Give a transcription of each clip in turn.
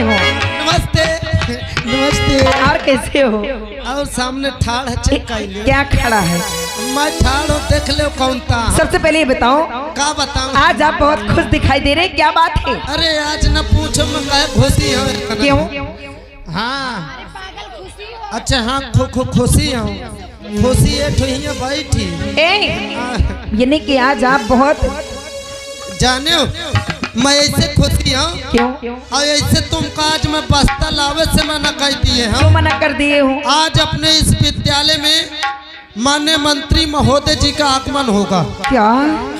हो? नमस्ते नमस्ते। और कैसे हो? और सामने ठाड़ है, चेक कर ले। क्या खड़ा है? मैं ठाड़ हूँ, देख ले कौन था। सबसे पहले ये बताओ, क्या बताऊँ? आज आप बहुत खुश दिखाई दे रहे हैं, क्या बात है? अरे आज न पूछो, मैं कहे खुशी हूँ। क्यों? हाँ अच्छा, हाँ खुशी हूँ। खुशी है ठुइया बैठी। ये नहीं कि आज आप बहुत जाने हो, मैं ऐसे खुशी हूँ। क्यों? और ऐसे तुमको आज मैं बस्ता लावे से मना कर दिए क्यों हम। मना कर दिए हो? आज अपने इस विद्यालय में माननीय मंत्री महोदय जी का आगमन होगा। क्या?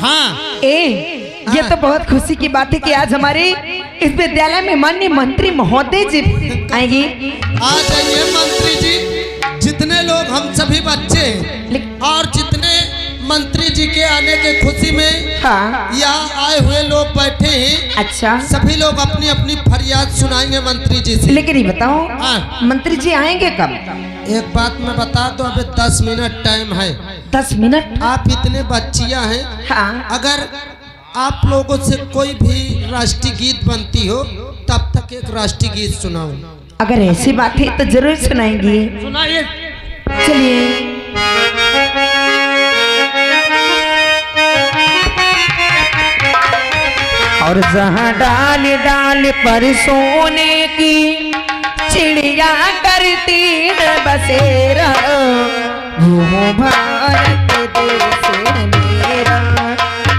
हाँ ये तो बहुत खुशी की बात है कि आज हमारे इस विद्यालय में माननीय मंत्री महोदय जी आएंगे। आ जाइए मंत्री जी। जितने लोग हम सभी बच्चे और जितने मंत्री जी के आने के खुशी में हाँ। यहाँ आए हुए लोग बैठे हैं। अच्छा, सभी लोग अपनी अपनी फरियाद सुनाएंगे मंत्री जी से। लेकिन ये बताओ, हाँ। मंत्री जी आएंगे कब? एक बात मैं बता दो, अभी 10 मिनट टाइम है। 10 मिनट? आप इतने बच्चियां हैं। हाँ। अगर आप लोगों से कोई भी राष्ट्रीय गीत बनती हो तब तक एक राष्ट्रीय गीत सुनाओ। अगर ऐसी बात है तो जरूर सुनाएंगे। सुनाइए। चलिए। और जहाँ डाल डाल पर सोने की चिड़िया करती है बसेरा, वो भारत देश है मेरा,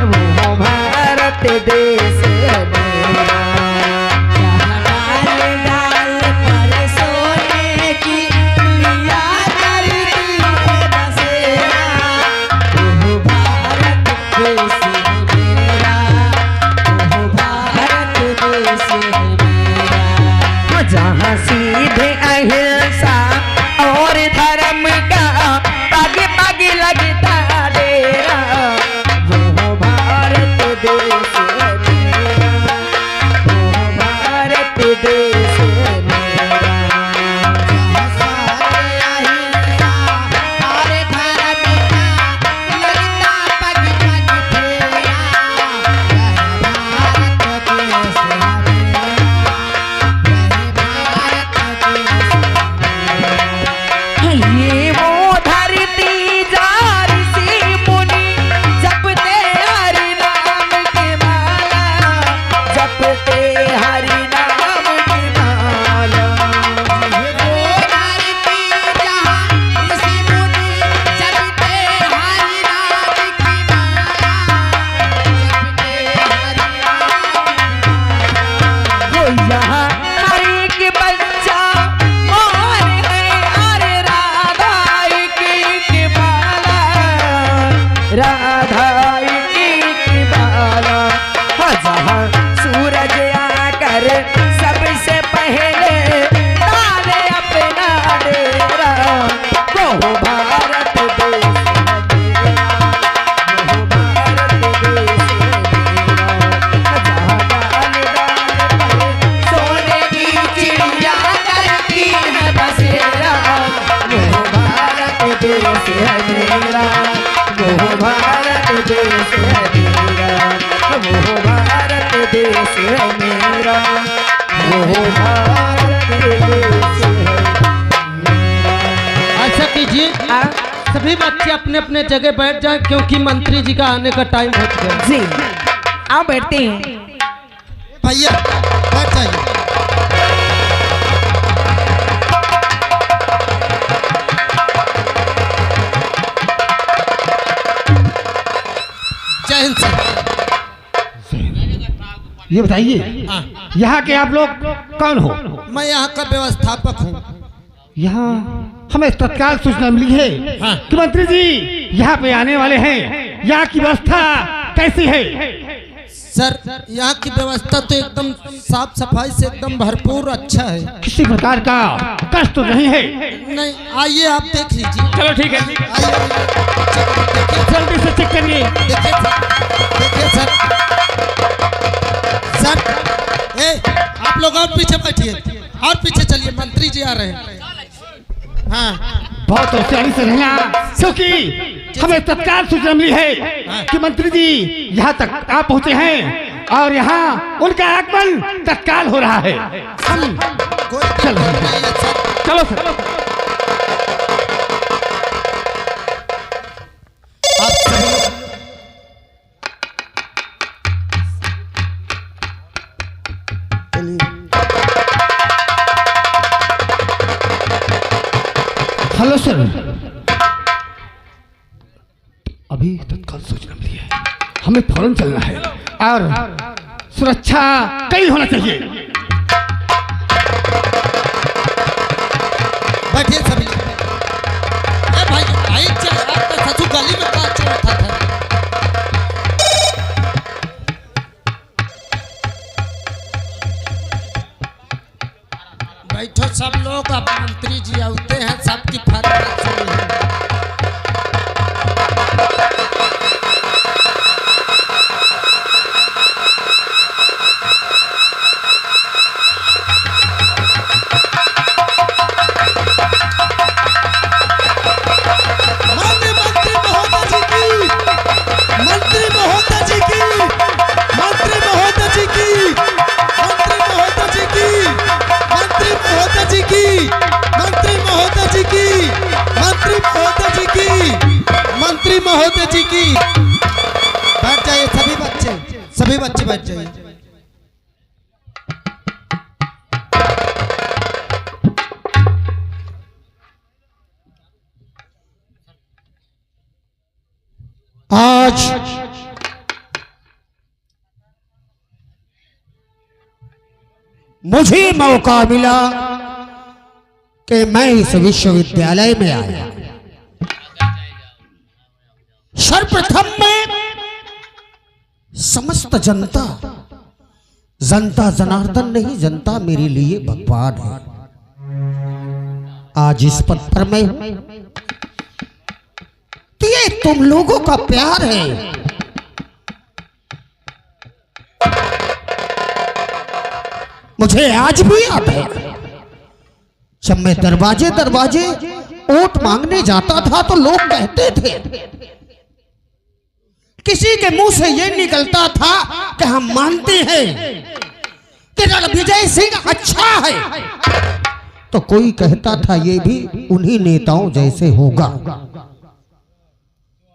वो भारत देश है मेरा। जहाँ डाल डाल पर सोने की चिड़िया करती है बसेरा, वो भारत देश है मेरा, वो भारत देश है मेरा। जहाँ सीधे अहिंसा और धर्म का पग पग लगता डेरा, वो भारत देश है मेरा, वो भारत देश है मेरा। जहाँ सारे अहिंसा और धर्म का लगता पग पग फेरा, वह भारत देश है मेरा, ये वो धरती जार सी मुनि जपते हरि नाम की माला, जपते हरि नाम की माला। ये वो धरती जहाँ ऋषि मुनि जपते हरि नाम की माला, जपते हरि नाम। वो यहाँ हर एक बच्चा राधा की बाला, जहाँ सूरज आकर सबसे पहले डाले अपना डेरा, वो भारत देश है मेरा, वो भारत देश है मेरा। जहाँ डाल डाल पर सोने की चिड़िया करती है बसेरा, वो भारत देश है मेरा, वो भारत देश है मेरा, वो भारत देश है मेरा, वो भारत देश है। ऐसा कीजिए, सभी बच्चे अपने अपने जगह बैठ जाएं क्योंकि मंत्री जी का आने का टाइम हो गया। जी, आओ बैठते हैं। भैया बैठ जाइए। जय हिंद सर। ये बताइए, यहाँ के आप लोग कौन हो? मैं यहाँ का व्यवस्थापक हूँ। यहाँ हमें तत्काल सूचना मिली है कि मंत्री जी यहाँ पे आने वाले हैं। यहाँ की व्यवस्था कैसी है? सर यहाँ की व्यवस्था तो एकदम साफ सफाई से एकदम भरपूर अच्छा है। किसी प्रकार का कष्ट तो नहीं है? नहीं, आइए आप देख लीजिए। चलो ठीक है, आइए जल्दी से चेक करिए। देखिए सर। सर आप लोग और पीछे बैठिए और पीछे चलिए, मंत्री जी आ रहे हैं। हाँ बहुत होशियारी से रहना, क्योंकि हमें तत्काल सूचना मिली है कि मंत्री जी यहाँ तक आ पहुँचे हैं और यहाँ उनका आगमन तत्काल हो रहा है। हम चलो चलो सर। आप सभी हेलो सर, अभी तत्काल सूचना मिली है, हमें फौरन चलना है और सुरक्षा कई होना चाहिए। बैठिए सभी। ए भाई भाई चल, आपका ससुर गली में का चोर था। बैठो सब लोग, अब मंत्री जी आते हैं, सबकी फरमाइश सुनी है। मंत्री महोदय जी की बैठ जाइए सभी बच्चे बैठ जाइए। आज मुझे मौका मिला कि मैं इस विश्वविद्यालय में आया। सर्वप्रथम में समस्त जनता जनार्दन नहीं, जनता मेरे लिए भगवान है। आज इस पद पर मैं तो ये तुम लोगों का प्यार है। मुझे आज भी याद है, जब मैं दरवाजे दरवाजे वोट मांगने जाता था तो लोग कहते थे, किसी के मुंह से यह निकलता था कि हम मानते हैं कि रणविजय सिंह अच्छा है, तो कोई कहता था ये भी उन्हीं नेताओं जैसे होगा।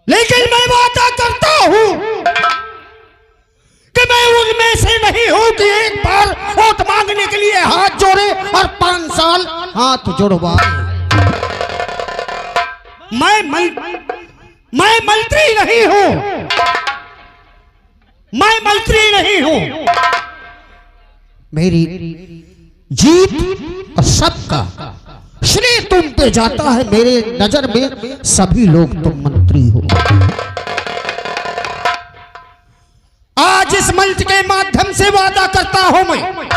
लेकिन मैं वादा करता हूं कि मैं उनमें से नहीं हूं कि एक बार वोट मांगने के लिए हाथ जोड़े और 5 साल हाथ जुड़वाए। मैं मंत्री नहीं हूं, मैं मंत्री नहीं हूं। मेरी जीत और सबका श्रेय तुम पे जाता है। मेरे नजर में सभी लोग तुम मंत्री हो। आज इस मंच के माध्यम से वादा करता हूं मैं,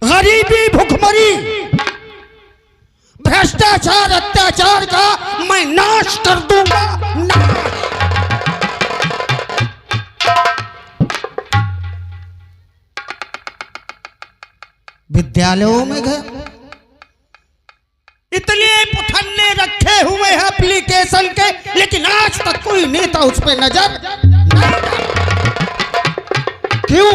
गरीबी, भुखमरी, भ्रष्टाचार, अत्याचार का मैं नाश कर दूंगा। विद्यालयों में गए, इतने पुथन्ने रखे हुए हैं एप्लीकेशन के, लेकिन आज तक कोई नेता उस पर नजर नहीं। क्यों?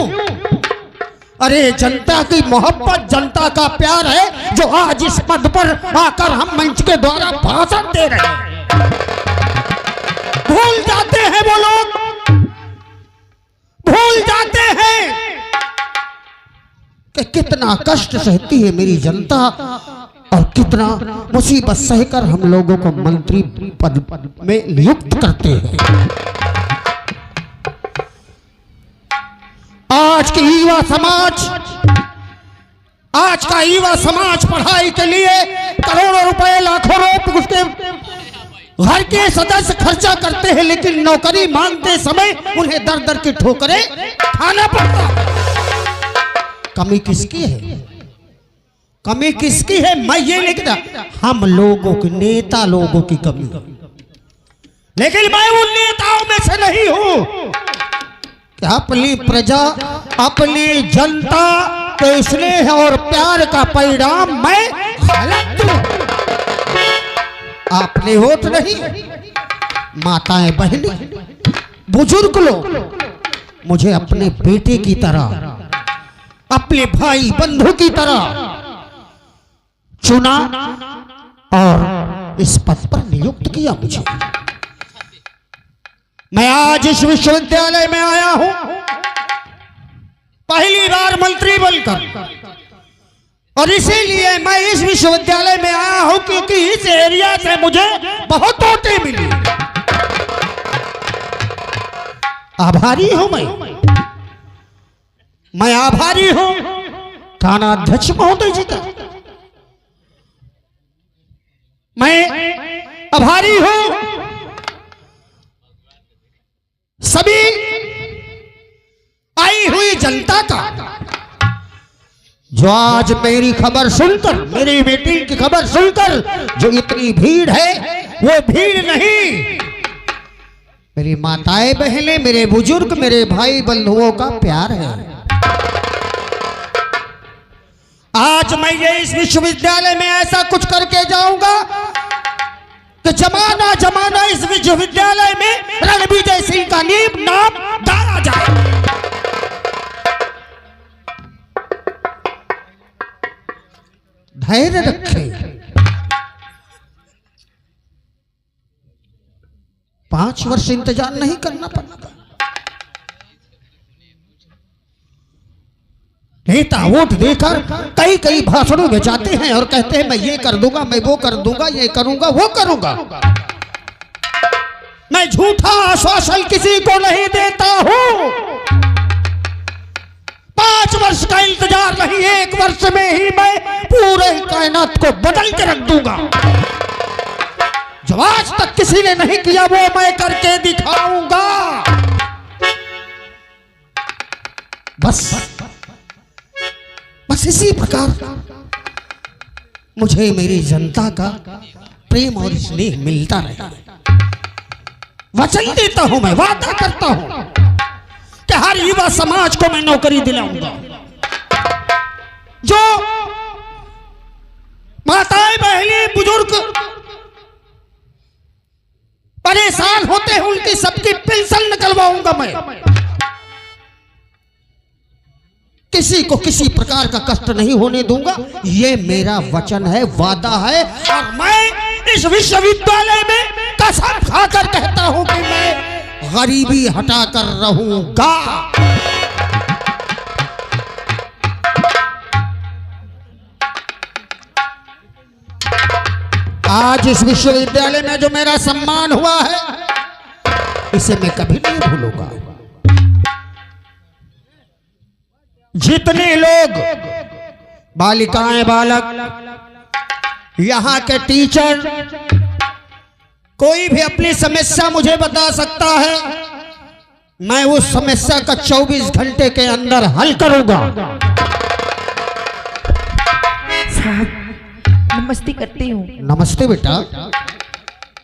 अरे जनता की मोहब्बत, जनता का प्यार है जो आज इस पद पर आकर हम मंच के द्वारा भाषण दे रहे हैं। भूल जाते हैं वो लोग, भूल जाते हैं कि कितना कष्ट सहती है मेरी जनता और कितना मुसीबत सहकर हम लोगों को मंत्री पद में नियुक्त करते हैं। आज का युवा समाज पढ़ाई के लिए करोड़ों रुपए, लाखों रुपए उसके घर के सदस्य खर्चा करते हैं, लेकिन नौकरी मांगते समय उन्हें दर दर की ठोकरें खाना पड़ता है। कमी किसकी है? कमी किसकी है? मैं ये नहीं कहता, हम लोगों की, नेता लोगों की कमी। लेकिन मैं उन नेताओं में से नहीं हूं कि अपनी प्रजा, अपनी जनता के स्नेह और प्यार का परिणाम मैं गलत दूं। आपने वोट नहीं, माताएं, बहनें, बुजुर्ग लोग, मुझे अपने बेटे की तरह, अपने भाई बंधु की तरह चुना और इस पद पर नियुक्त किया मुझे। मैं आज इस विश्वविद्यालय में आया हूं पहली बार मंत्री बनकर, और इसीलिए मैं इस विश्वविद्यालय में आया हूं क्योंकि इस एरिया से मुझे बहुत वोटें मिली। आभारी हूं मैं आभारी हूं थानाध्यक्ष महोदय जी का, मैं आभारी हूं सभी आई हुई जनता का जो आज मेरी खबर सुनकर, मेरी मीटिंग की खबर सुनकर जो इतनी भीड़ है, वो भीड़ नहीं, मेरी माताएं बहनें, मेरे बुजुर्ग, मेरे भाई बंधुओं का प्यार है। आज मैं ये इस विश्वविद्यालय में ऐसा कुछ करके जाऊंगा कि जमाना जमाना इस विश्वविद्यालय में रणविजय सिंह का नाम डाला जाए। धैर्य रखें, 5 वर्ष इंतजार नहीं करना पड़ेगा। नेता वोट देकर कई कई भाषणों में जाते हैं और कहते हैं मैं ये कर दूंगा, मैं वो कर दूंगा, ये करूंगा, वो करूंगा। मैं झूठा आश्वासन किसी को नहीं देता हूं। 5 वर्ष का इंतजार नहीं, 1 वर्ष में ही मैं पूरे कायनात को बदल के रख दूंगा। जो आज तक किसी ने नहीं किया वो मैं करके दिखाऊंगा। बस इसी प्रकार मुझे मेरी जनता का प्रेम और स्नेह मिलता रहे। वचन देता हूं, मैं वादा करता हूं कि हर युवा समाज को मैं नौकरी दिलाऊंगा। जो माताएं बहनें बुजुर्ग परेशान होते हैं उनकी सबकी पेंशन निकलवाऊंगा मैं। किसी को किसी प्रकार का कष्ट नहीं होने दूंगा, ये मेरा वचन है, वादा है। और मैं इस विश्वविद्यालय में कसम खाकर कहता हूं कि मैं गरीबी हटाकर रहूंगा। आज इस विश्वविद्यालय में जो मेरा सम्मान हुआ है, इसे मैं कभी नहीं भूलूंगा। जितने लोग, बालिकाएं, बालक, यहाँ के टीचर, कोई भी अपनी समस्या मुझे बता सकता है, मैं उस समस्या का 24 घंटे के अंदर हल करूंगा। साहब नमस्ते करती हूँ। नमस्ते बेटा,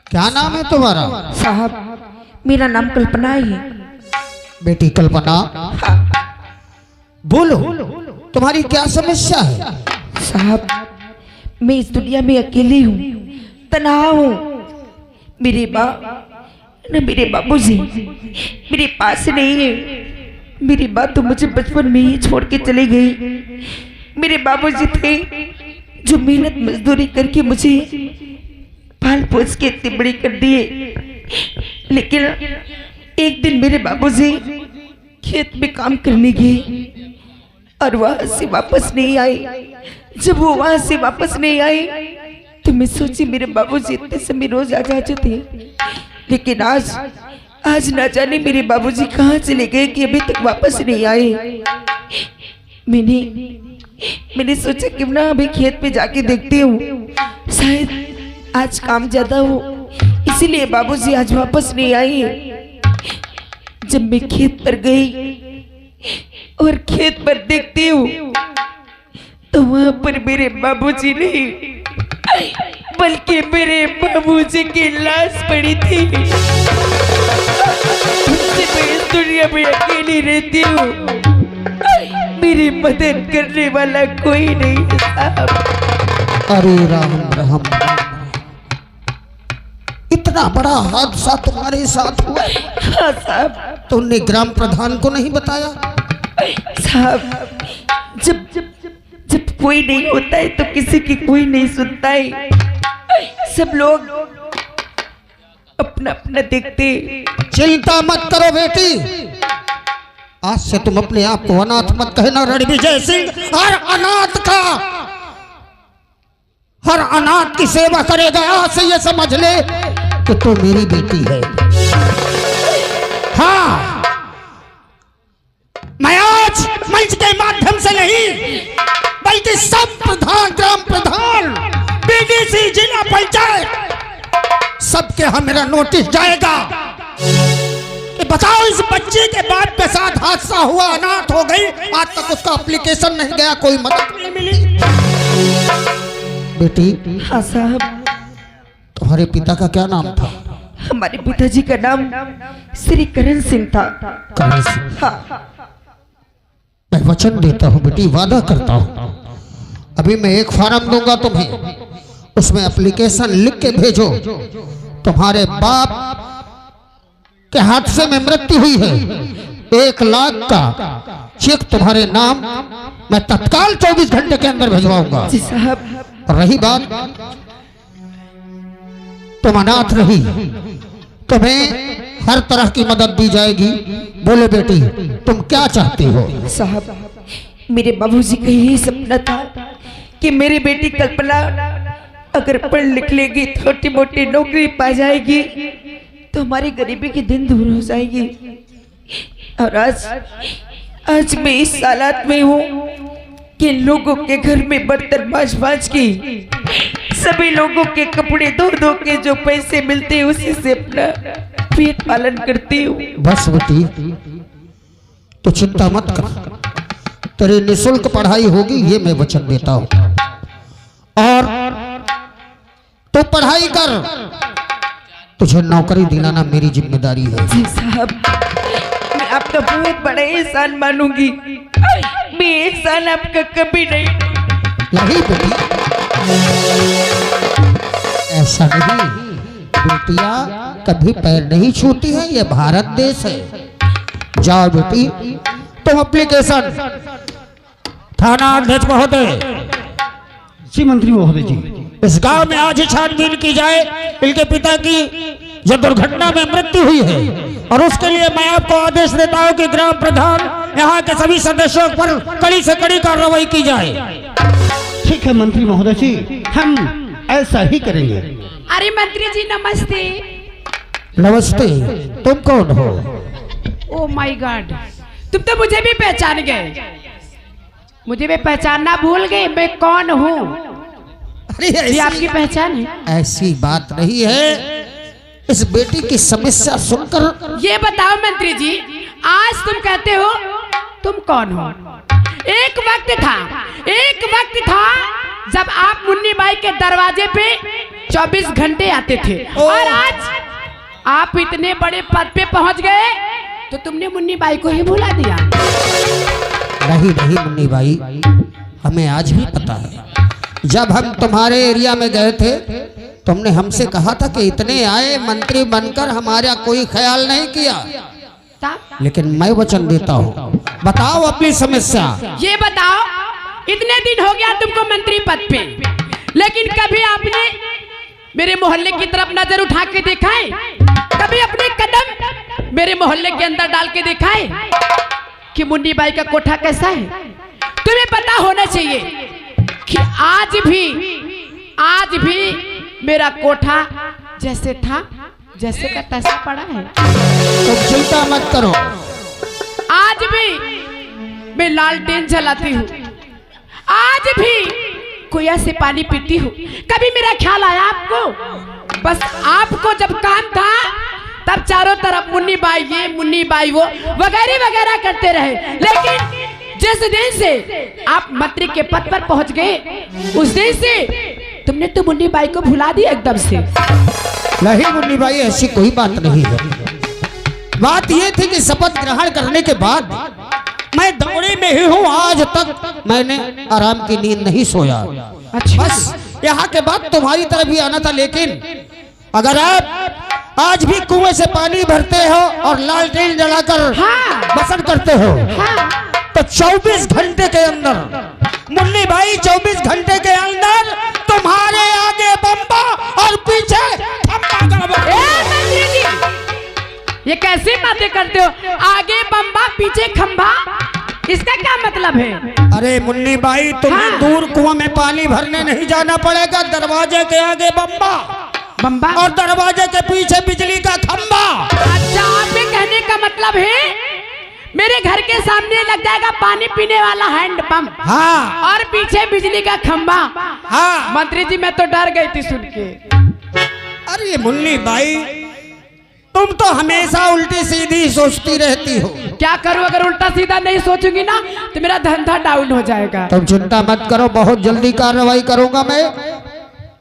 क्या नाम है तुम्हारा? साहब मेरा नाम कल्पना है। बेटी कल्पना, बोलो तुम्हारी क्या समस्या है? साहब मैं इस दुनिया में अकेली हूँ, तन्हा हूँ। मेरे मेरे बाबूजी मेरे पास नहीं है। मेरी माँ तो मुझे बचपन में ही छोड़ के चली गई। मेरे बाबूजी थे जो मेहनत मजदूरी करके मुझे पाल पोस के इतनी बड़ी कर दिए। लेकिन एक दिन मेरे बाबूजी खेत में काम करने गए और वहां से वापस नहीं आए। जब वो वहां से वापस नहीं आए तो मैं सोची मेरे बाबूजी इतने समय रोज आ जाते थे, लेकिन आज ना जाने मेरे बाबूजी कहाँ चले गए कि अभी तक वापस नहीं आए। मैंने सोचा क्यों ना अभी खेत पे जाके देखती हूँ, शायद आज काम ज्यादा हो, इसीलिए बाबूजी आज वापस नहीं आए। जब मैं खेत पर गई और खेत पर देखती हूँ तो वहां पर मेरे बाबूजी नहीं बल्कि मेरे बाबूजी की लाश पड़ी थी। मैं इस दुनिया में अकेली रहती हूँ, मेरी मदद करने वाला कोई नहीं है साहब। अरे राम राम, इतना बड़ा हादसा तुम्हारे साथ हुआ? हाँ साहब, तो उनने ग्राम प्रधान को नहीं बताया? साहब, जब जब जब कोई नहीं होता है तो किसी की कोई नहीं सुनता है। सब लोग अपना अपना देखते। चिंता मत करो बेटी, आज से तुम अपने आप को अनाथ मत कहना। रणविजय सिंह हर अनाथ की सेवा करेगा। आज से ये समझ ले कि तू मेरी बेटी है। हाँ, मैं आज मंच के माध्यम से नहीं बल्कि सब प्रधान, ग्राम प्रधान, बीडीसी, जिला पंचायत सबके यहाँ मेरा नोटिस जाएगा कि बताओ इस बच्चे के बाप के साथ हादसा हुआ, अनाथ हो गई, आज तक उसका एप्लीकेशन नहीं गया, कोई मदद नहीं मिली। बेटी, हाँ साहब। तुम्हारे पिता का क्या नाम था? हमारे पिताजी का नाम श्री करण सिंह था। करण सिंह। हाँ। मैं वचन देता हूँ बेटी, वादा करता हूँ, अभी मैं एक फॉर्म दूंगा तुम्हें, उसमें एप्लीकेशन लिख के भेजो। तुम्हारे बाप के हादसे में मृत्यु हुई है, 1 लाख का चेक तुम्हारे नाम मैं तत्काल 24 घंटे के अंदर भिजवाऊंगा। जी साहब। रही बात तुम अनाथ रही, तुम्हें हर तरह की मदद दी जाएगी। बोले बेटी, तुम क्या चाहती हो? साहब, मेरे बाबूजी का यही सपना था कि मेरी बेटी कल्पना अगर पढ़ लिख लेगी, छोटी मोटी नौकरी पा जाएगी तो हमारी गरीबी के दिन दूर हो जाएगी। और आज मैं इस हालात में हूँ कि लोगों के घर में बर्तन मांझ की, सभी लोगों के कपड़े धो के जो पैसे मिलते हैं उसी से अपना पेट पालन करती हूँ। बस बेटी, तो चिंता मत कर, तेरी निःशुल्क पढ़ाई होगी, ये मैं वचन देता हूँ। और तो पढ़ाई कर, तुझे नौकरी दिलाना मेरी जिम्मेदारी है। जी साहब, मैं आपका बहुत बड़ा एहसान मानूंगी। मैं एहसान आपका कभी नहीं बेटी, ऐसा नहीं, बेटियां कभी पैर नहीं छूती है, ये भारत देश है। जाओ बेटी, तुम एप्लीकेशन थाना अध्यक्ष महोदय, जी मंत्री महोदय जी, इस गांव में आज ही छानबीन की जाए। इनके पिता की जो दुर्घटना में मृत्यु हुई है, और उसके लिए मैं आपको आदेश देता हूं कि ग्राम प्रधान यहाँ के सभी सदस्यों पर कड़ी से कड़ी कार्रवाई की जाए। ठीक है मंत्री महोदय जी, हम ऐसा ही करेंगे। अरे मंत्री जी नमस्ते। नमस्ते, तुम कौन हो? ओ माय गॉड, तुम तो मुझे भी पहचान गए। मुझे भी पहचानना भूल गए, मैं कौन हूँ? अरे ये आपकी पहचान है? ऐसी बात नहीं है, इस बेटी की समस्या सुनकर। ये बताओ मंत्री जी, आज तुम कहते हो तुम कौन हो? एक वक्त था जब आप मुन्नी बाई के दरवाजे पे 24 घंटे आते थे, और आज आप इतने बड़े पद पे पहुंच गए तो तुमने मुन्नी बाई को ही भुला दिया। नहीं मुन्नी बाई, हमें आज भी पता है, जब हम तुम्हारे एरिया में गए थे तुमने हमसे कहा था कि इतने आए मंत्री बनकर, हमारा कोई ख्याल नहीं किया। लेकिन मैं वचन देता हूँ, बताओ अपनी समस्या। ये बताओ, इतने दिन हो गया तुमको मंत्री पद पे, लेकिन कभी आपने मेरे मोहल्ले की तरफ नजर उठा के देखा है? कभी अपने कदम मेरे मोहल्ले के अंदर डाल के देखा है कि मुन्नी बाई का कोठा कैसा है? तुम्हें पता होना चाहिए कि आज भी मेरा कोठा जैसे था जैसे का तैसा पड़ा है। तो चिंता मत करो, आज भी मैं लालटेन जलाती हूँ, आज भी कुएं से पानी पीती हूँ। कभी मेरा ख्याल आया आपको? बस आपको जब काम था तब चारों तरफ मुन्नी बाई ये, मुन्नी बाई वो, वगैरह वगैरह करते रहे। लेकिन जिस दिन से आप मंत्री के पद पर पहुंच गए, उस दिन से तुमने तो मुन्नी बाई को भुला दिया एकदम से। नहीं मुन्नी बाई, ऐसी कोई बात नहीं है। बात यह थी कि शपथ ग्रहण करने के बाद मैं दौड़े में ही हूँ, आज तक मैंने आराम की नींद नहीं सोया। अच्छा, बस यहाँ के बाद तुम्हारी तरफ भी आना था, लेकिन अगर आप आज भी कुएं से पानी भरते हो और लालटेन जलाकर हाँ। बसर करते हो। हाँ। तो 24 घंटे के अंदर मुन्नी भाई 24 घंटे के अंदर तुम्हारे आगे बम्बा और पीछे खंबा गड़बड़। ए मंत्री जी, ये कैसी बातें करते हो? आगे बम्बा पीछे खंबा, इसका क्या मतलब है? अरे मुन्नी भाई तुम्हें हाँ। दूर कुआं में पानी भरने नहीं जाना पड़ेगा। दरवाजे के आगे बम्बा बम्बा और दरवाजे के पीछे बिजली का खंबा। अच्छा, आपके कहने का मतलब है मेरे घर के सामने लग जाएगा पानी पीने वाला हैंडपंप, हाँ और पीछे बिजली का खंबा। हाँ। मंत्री जी मैं तो डर गई थी सुन के। अरे मुन्नी भाई तुम तो हमेशा उल्टी सीधी सोचती रहती हो। क्या करूं, अगर उल्टा सीधा नहीं सोचूंगी ना तो मेरा धंधा डाउन हो जाएगा। तुम चिंता मत करो, बहुत जल्दी कार्रवाई करूंगा मैं।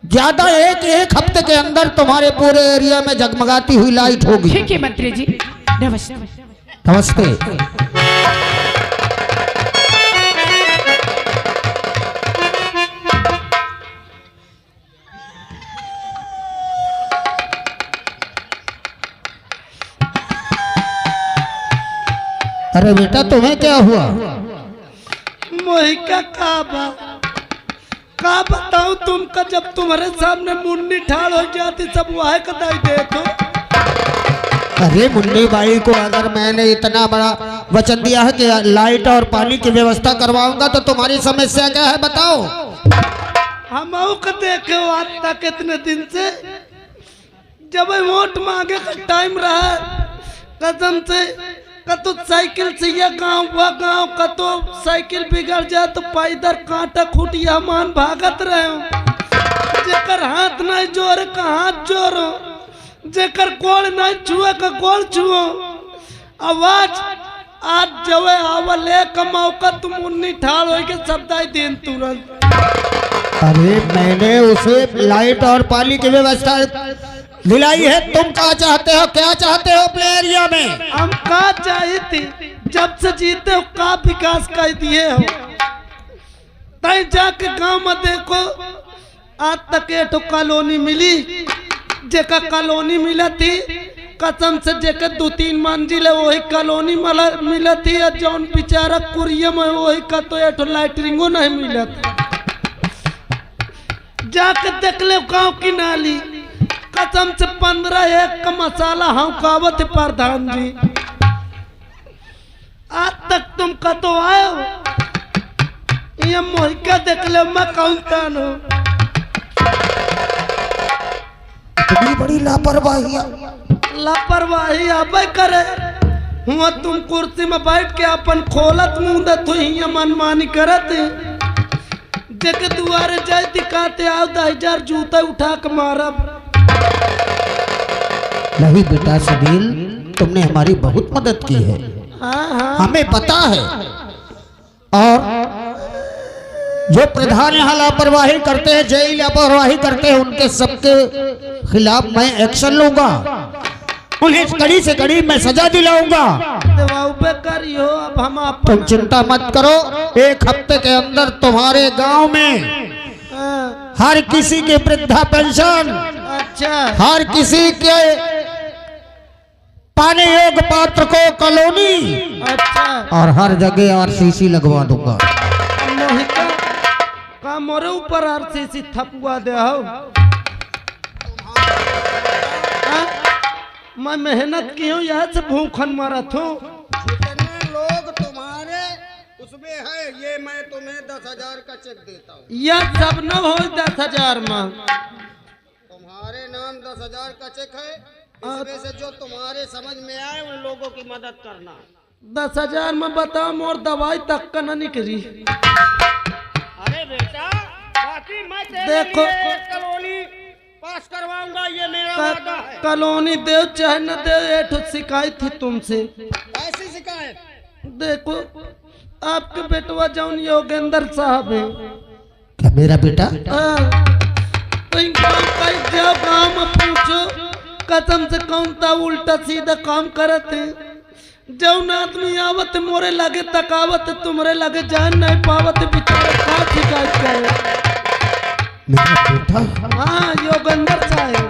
ज्यादा एक हफ्ते के अंदर तुम्हारे पूरे एरिया में जगमगाती हुई लाइट होगी। ठीक है मंत्री जी, नमस्ते। नमस्ते। अरे बेटा तुम्हें क्या हुआ? मोहिका का बताऊं तुमका, जब तुम्हारे सामने मुन्नी ठाड़ हो जाती सब वह कदाई देखो। अरे मुन्नी बाई को अगर मैंने इतना बड़ा वचन दिया है कि लाइट और पानी की व्यवस्था करवाऊंगा तो तुम्हारी समस्या क्या है बताओ? हम को देखे हो आज तक इतने दिन से, जब वोट मांगे का टाइम रहा कसम से कतो साइकिल से या गांव व गांव कतो साइकिल बिगड़ जाए तो पैदल कांटा खुटिया मान भागत रहे हो। जेकर हाथ नहीं जोर का हाथ जोरो, जेकर गोड़ नहीं छुए का गोड़ छुओ। आवाज आज जवे आवले का मौका तुम उन्नी ठाड़ हो के शब्दाई दिन तुरंत। अरे मैंने उसे लाइट और पानी की व्यवस्था दिलाई है। तुम क्या चाहते हो, क्या चाहते हो अपने एरिया में? हम का चाहिए थी, जब से जीते हो का विकास कर दिए हो। तय जाके गांव में देखो आज तक एक कॉलोनी मिली, जेका कॉलोनी मिला थी कसम से जेकर 2-3 मंजिल है वही कॉलोनी मिला थी। जौन बेचारा कुरिया में वही का तो एक लाइटरिंगो नहीं मिला था। जाके देख ले गाँव की नाली कसम से 15 का मसाला हम कावत प्रधान जी। आज तक तुम कतो आए हो, ये मोहिका देख ले मैं कौन तान हूँ। इतनी बड़ी लापरवाही। लापरवाही अब करे हुआ, तुम कुर्सी में बैठ के अपन खोलत मुंह दे तो ही मनमानी करत। जेके दुआरे जाए दिखाते आओ 10,000 जूता उठा के मारब। नहीं बेटा सुनील, तुमने हमारी बहुत मदद की है। हाँ। हमें पता है, और जो प्रधान यहाँ लापरवाही करते हैं, जेई लापरवाही करते हैं, उनके सबके खिलाफ मैं एक्शन लूंगा। उन्हें कड़ी से कड़ी मैं सजा दिलाऊंगा। करियो अब हम तुम चिंता मत करो, 1 हफ्ते के अंदर तुम्हारे गांव में हर किसी के वृद्धा पेंशन, अच्छा हर किसी के पाने योग्य पात्र को कॉलोनी, अच्छा और हर जगह आरसीसी लगवा दूंगा। मोहिका का मोरे ऊपर आरसीसी थपुआ दे हो। मैं मेहनत की हूँ, यहाँ से भूखन मारा था। जितने लोग तुम्हारे उसमें है, ये मैं तुम्हें 10,000 का चेक देता हूँ। यह सब न हो 10,000 में। तुम्हारे नाम 10,000 का चेक है, इसमें से जो तुम्हारे समझ में आए उन लोगों की मदद करना। 10,000 में बताओ मोर दवाई तक का न निकली। अरे बेटा बाकी मैं देखो कॉलोनी पास करवाऊंगा, ये मेरा वादा है। कॉलोनी देव चाहे न देव, एक शिकायत थी तुमसे। ऐसी शिकायत? देखो आपके बेटवा जौन योगेंद्र साहब है। क्या मेरा बेटा? तो इनका जाओ गाँव में पूछो कसम से कौन था उल्टा सीधा काम करते। जौन आदमी आवत मोरे लगे तकावत, तुम्हारे लगे जान नहीं पावत, बेचारे का शिकायत करे। मेरा बेटा? हाँ योगेंद्र साहब।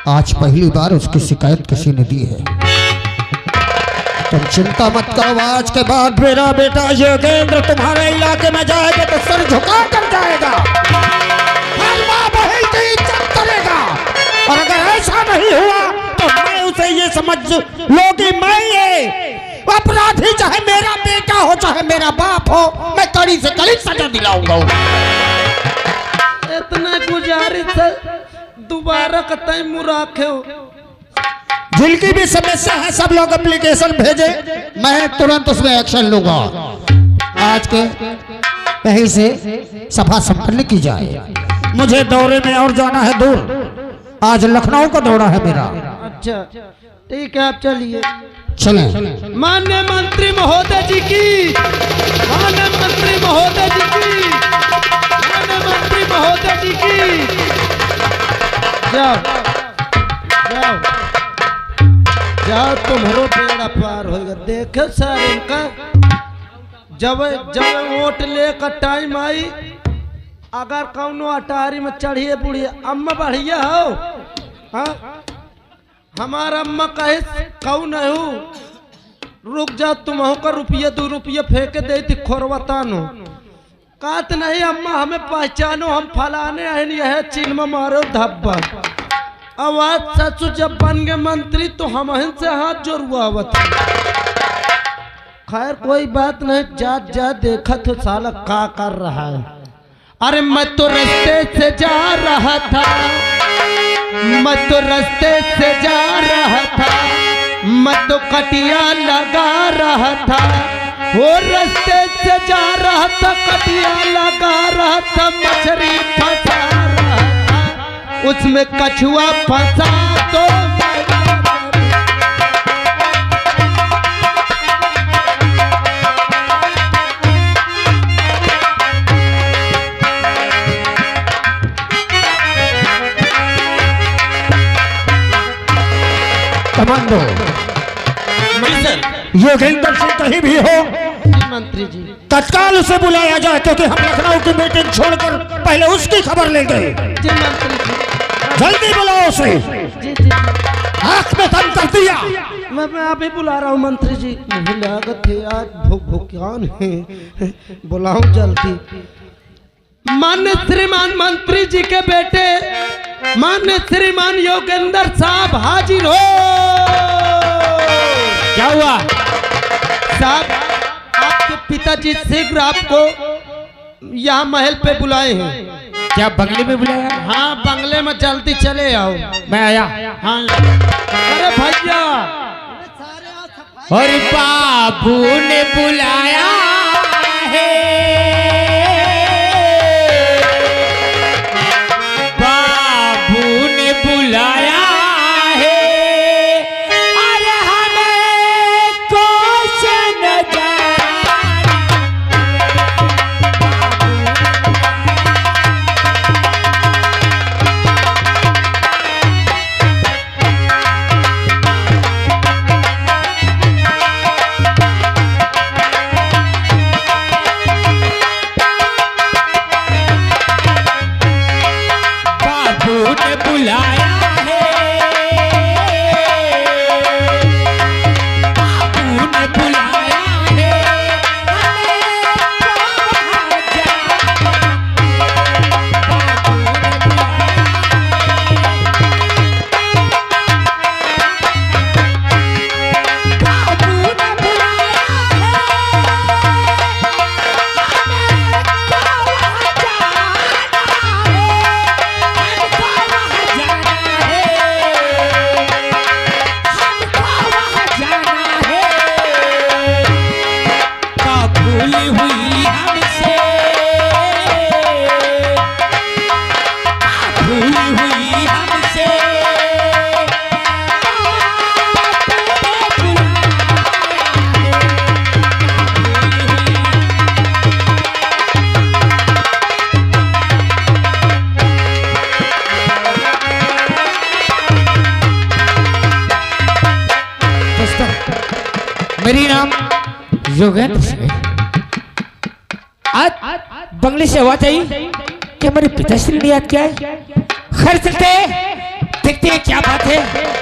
आज पहली बार उसकी शिकायत किसी ने दी है। तुम चिंता मत करो, आज के बाद मेरा बेटा योगेंद्र तुम्हारे इलाके में जाएगा तो सर झुका कर जाएगा, हर माँ बहन की इज्जत करेगा। और अगर ऐसा नहीं हुआ तो मैं उसे ये समझ लो कि मैं ये अपराधी, चाहे मेरा बेटा हो चाहे मेरा बाप हो, मैं कड़ी से कड़ी सजा दिलाऊंगा। इतना गुजारिश है, दोबारा कतई मुराखे हो। जिनकी भी समस्या है सब लोग एप्लीकेशन भेजे, मैं तुरंत उसमें एक्शन लूंगा। आज के यहीं से सभा संपन्न की जाए। मुझे दौरे में और जाना है दूर, आज लखनऊ का दौरा है मेरा। अच्छा ठीक है, आप चलिए। चलें। माननीय मंत्री महोदय जी की, माननीय मंत्री महोदय जी की, माननीय मंत्री महोदय जी की। जाओ जाओ जाओ, तुम्हारो बेड़ा पार होगा। देखे सर इनका जब जब वोट लेकर टाइम आई, अगर कौनो अटारी में चढ़िए बुढ़िए, अम्मा बढ़िया हो, हाँ हमारा अम्मा कहे कौन है, रुक जा तुम का रुपये 2 रुपये फेंके दे थी खोरवतानो, कहत नहीं अम्मा हमें पहचानो, हम फलाने हैं, यह चिन्ह में मारो धब्बा। आवाज सचु जब बन गए मंत्री तो हम से हाथ जोड़ुआवत। खैर कोई बात नहीं, जा देखा तो साला का कर रहा है। अरे मैं तो रास्ते से जा रहा था, मैं तो रास्ते से जा रहा था, मैं तो कटिया लगा रहा था, वो रास्ते से जा रहा था, कटिया लगा रहा था, मछली फंसा रहा था, उसमें कछुआ फंसा तो कमांडो योगेंद्र सिंह कहीं भी हो, मंत्री जी तत्काल उसे बुलाया जाए, क्योंकि हम लखनऊ की मीटिंग छोड़कर पहले उसकी खबर लेंगे। जी मंत्री जी, जल्दी बुलाओ उसे। जी जी आंख में दम कर दिया। मैं अभी बुला रहा हूँ मंत्री जी। मुझे लागत है आज भूख्यान है, बुलाऊं जल्दी। मान्य श्रीमान मंत्री जी के बेटे मान्य श्रीमान योगेंद्र साहब हाजिर हो। क्या हुआ साहब, आपके पिताजी शीघ्र आपको यहाँ महल पे बुलाए हैं। क्या बंगले में बुलाया? हाँ बंगले में, जल्दी चले आओ। मैं आया। हाँ अरे भैया, और बाबू ने बुलाया है, बाबू ने बुलाया है, अरे हमें क्वेश्चन मेरी नाम योगेंद्र सिंह। आज बंगले से आवाज आई कि हमारे पिताश्री ने याद किया है। खैर चलते देखते कहते हैं क्या बात है?